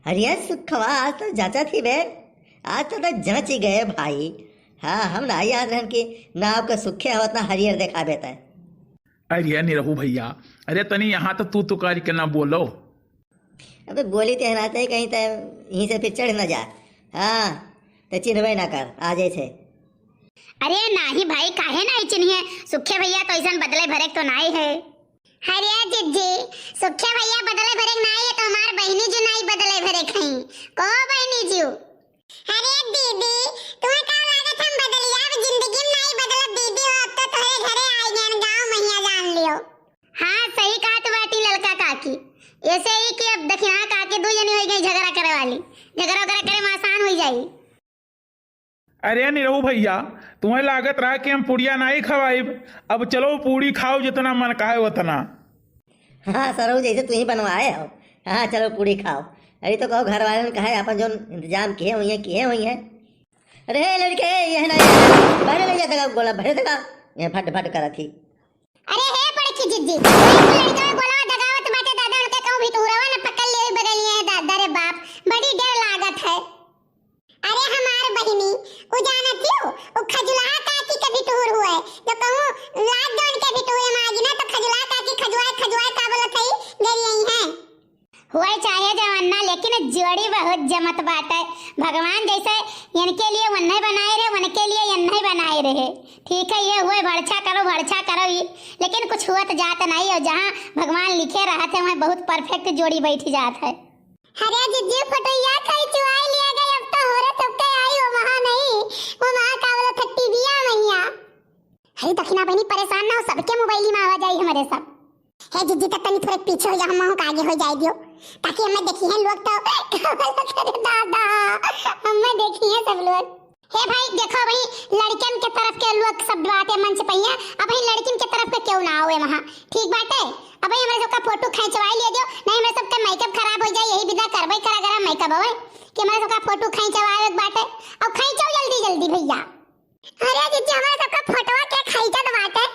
अरे सुखवा आज तो जांचा थी बे। आज तो जांच ही गए भाई। हाँ हम ना याद रहन की नाव का सुखे होत ना हरियर देखा बेता है। अरे निरहू भैया, अरे तनी यहाँ तो तू तुकारी के ना बोलो। अबे बोली तो हनाते ही कहीं तो यहीं से फिर चढ़ न जा। हाँ तो चिन्हबे ना कर आ जाए थे। अरे नाही भाई, काहे नहीं चिन्हे? सुखे भैया तो ऐसा बदले भरे तो नहीं है। अरे जिज्जी, सुखे भैया बदले भरे नहीं है तो हमार बहनी जो नहीं बदले भरे खई को बहनी जो। अरे दीदी तुम्हें का लागत हम बदलिया अब जिंदगी में नहीं बदलब दीदी हो, अब तो तुम्हारे घरे आई ज्ञान गांव मैया जान लियो। हाँ सही कहा तो बाटी लड़का काकी, ऐसे ही कि अब दखिना काके दो जनी हो गई झगड़ा करे वाली, झगड़ा करे में आसान हो जाई। अरे निरहू भैया, तुम्हें लागत रहा कि हम पुड़िया नहीं खवाइब। अब चलो पूड़ी खाओ जितना मन काहे उतना। हाँ सरऊ जैसे तू ही बनवाए हो। हाँ चलो पूरी खाओ। अरे तो कहो घर वाले ने कहा है अपन जो इंतजाम किए हुई है। अरे लड़के ये ना भरे ले जाता गोला भरे देगा ये फट फट करा थी। अरे हे पड़की जिज्जी, लड़का में बोला दगावत बाटे दादा उनके कहूं भी टूरवा न पकड़ ले बदलिए है दादा रे बाप, बड़ी डर लागत है। अरे हमार बहिनी उ जानत हो उ खजुला काकी के भी टूर हुए जो कहूं लाज जोन के भी टूर मागी ना तो खजुला काकी खजुआ का बोलत है गई यही है। हुए चाहे जवाना लेकिन जोड़ी बहुत जमत बात है। भगवान जैसे इनके लिए वन्ने बनाए रहे उनके लिए यन्ने बनाए रहे। ठीक है ये हुए भड़छा करो ये, लेकिन कुछ हुआ तो जाता नहीं और जहाँ भगवान लिखे रहा थे वहाँ बहुत परफेक्ट जोड़ी बैठी जात है। अरे जिज्जी फटैया कई चुआई लिया गई, अब तो हो रहे सबके आई वो वहाँ नहीं, वो वहाँ का वाला थट्टी बिया मैया। अरे दखिना बहनी परेशान ना हो, सबके मोबाइल में आवाज आई हमारे सब। हे जिज्जी तक तनी थोड़े पीछे हो जा, हम आगे हो जाए दियो ताकि हमें देखी है लोग तो दादा हमें देखी है सब लोग। हे भाई देखो भाई लड़कियन के तरफ के लोग सब बातें मंच पहिया, अब भाई लड़किन के तरफ के क्यों ना आवे वहाँ, ठीक बात है। अब भाई हमारे सबका फोटो खींचवाई ले दियो, नहीं हमारे सबका मेकअप खराब हो जाए, यही विदा करवाई करा मेकअप होवे कि हमारे सबका फोटो खींचवावे बाटे। अब खींचो जल्दी भैया। अरे जीजी हमारे सबका फोटो के खींचत बाटे।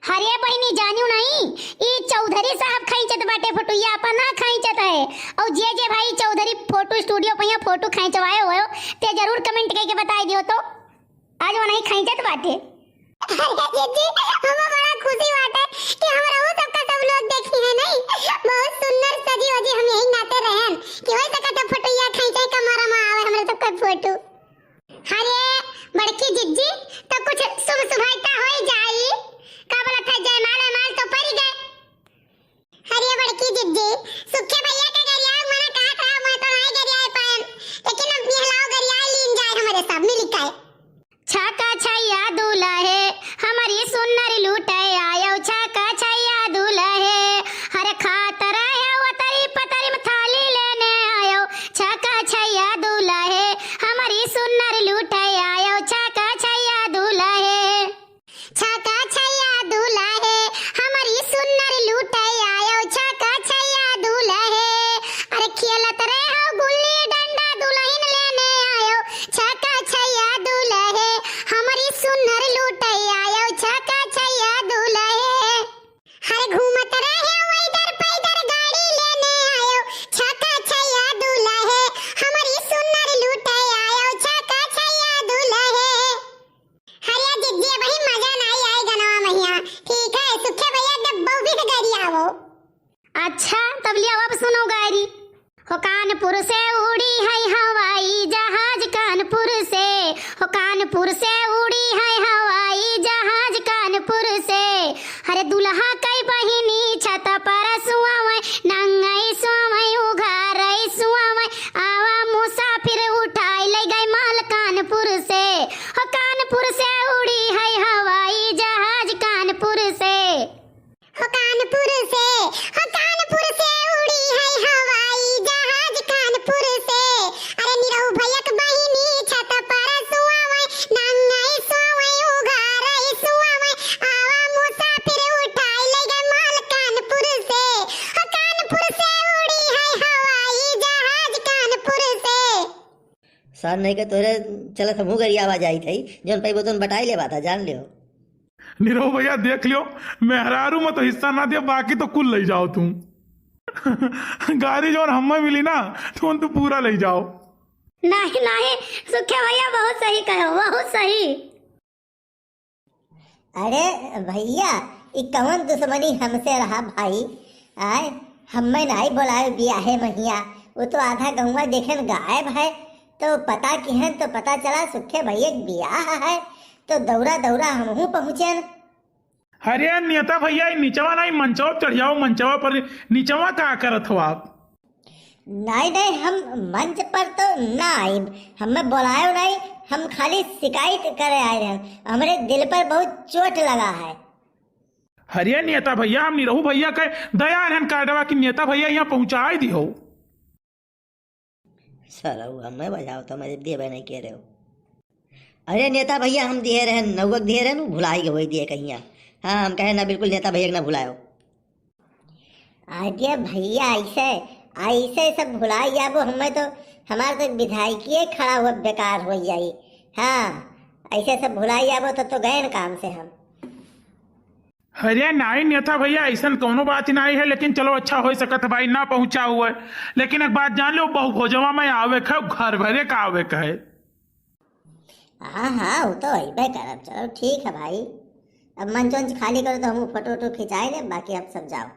अरे बहनी जानू नहीं ई चौधरी साहब खींचत बाटे फोटोया अपन ना खींचत है। और जे भाई चौधरी फोटो स्टूडियो पे फोटो खींचवाए हो ते जरूर कमेंट करके बता दियो तो आज वो नहीं खींचत बाटे। अरे जीजी हमें बड़ा खुशी बाटे कि हमरा वो सबका सब लोग देखी है नहीं, बहुत सुंदर सजी वजी हम यही नाते रहन कि होय सकता फोटोया खींचे कमरा में आवे हमरे सबका फोटो। अरे बड़की जिज्जी तो कुछ शुभ शुभता हो जाई का बोला था जयमाल तो पड़ गए। अरे बड़की जिज्जी सुखे भैया का गरिया मना कहा था मैं तो नहीं गरिया पाए, लेकिन अब निहलाओ गरिया लीन जाए हमारे सब मिल के। छाका छैया दूल्हा है हमारी सुन्नरी लूटे आयो, छाका छैया दूल्हा है हर खातर है वो तरी पतरी में थाली लेने आयो, छाका छैया दूल्हा है हमारी सुन्नरी लूटे आयो, छाका छैया दूल्हा है, छाका छैया दूल्हा है हमारी सुन्नरी लूटे आयो, छाका छैया दूल्हा है अरे खेलत रहे हो गुल्ली डंडा दुल्हन लेने आयो, छाका छैया दूल्हा है हमारी सुन्नरी लूटे आयो, छाका छैया दूल्हा है हर घूमत रहे हो इधर पैदर गाड़ी लेने आयो, छाका छैया दूल्हा है हमारी सुन्नरी लूटे आयो, छाका छैया दूल्हा है। अरे जिज्जी भाई मजा नहीं आएगा ना मैया, ठीक है सुखे भैया डब्बो भी गरिया वो। अच्छा तब लिया अब सुनो गायरी। हो कानपुर से उड़ी है हवाई जहाज, कानपुर से हो कानपुर से उड़ी है हवाई जहाज, कानपुर से अरे दुल्हा कई बहिनी छत पर सुआवे नंगई सुआवे उघारई सुआवे आवा मुसाफिर उठाई ले गई माल, कानपुर से हो कानपुर से उड़ी है हवाई जहाज, कानपुर से हो कानपुर से हो कानपुर से उड़ी है हवाई जहाज, कानपुर से अरे निरहु भैया के बहिनी छत पर सुआवे नंगई सुआवे उघारई सुआवे आवा मुसाफिर उठाई ले गए माल, कानपुर से हो कानपुर से उड़ी है हवाई जहाज, कानपुर से। सर नहीं के तोरे चलत हमहू गरिया आवाज आई थी जोन पे बोतन बटाई ले बाता जान लियो। निरहू भैया देख लियो, मेहरारू में तो हिस्सा ना दिया बाकी तो कुल ले जाओ तुम। गाड़ी जो हमें मिली ना तुम तो पूरा ले जाओ। नहीं नहीं सुखे भैया बहुत सही कहो, बहुत सही। अरे भैया ई कौन दुश्मनी हमसे रहा भाई? आए हमें नहीं बोलाए बियाहे महिया, वो तो आधा गहुआ देखे गायब है, तो पता की है तो पता चला सुखे भैया के बियाह है, तो दौड़ा दौड़ा हमहू पहुँचे। अरे नेता भैया नीचवा नहीं मंचवा चढ़ जाओ, मंचवा पर नीचवा क्या करत हो आप? नहीं नहीं हम मंच पर तो ना आई, हमें बुलायो नहीं, हम खाली शिकायत करे आए हैं, हमारे दिल पर बहुत चोट लगा है। अरे नेता भैया हम निरहू भैया के दया रहन काटवा कि नेता भैया यहाँ पहुँचा दी हो। सरऊ हमें बजाओ तो मैं दिए नहीं कह रहे हो। अरे नेता भैया हम दिए रहे नौवक दिए रहे न भुलाई के वही दिए कहीं। हाँ हम कहे ना बिल्कुल नेता भैया ना भुलायो। अरे भैया ऐसे ऐसे सब भुलाई जाबो, हमें तो हमारे तो विधायकीय खड़ा हुआ बेकार हो जाई। हाँ ऐसे सब भुलाई जाबो तो गए न काम से हम। अरे नहीं नेता भैया ऐसा कोनो बात नहीं है, लेकिन चलो अच्छा हो सकत है भाई ना पहुंचा हुआ है, लेकिन एक बात जान लो बहु भोजवा में आवे का घर भरे का आवे का है। हाँ हाँ वो तो अबे करब, चलो ठीक है भाई। अब मंच वंच खाली करो तो हम फोटो वोटो खिंचाए ले, बाकी अब सब जाओ।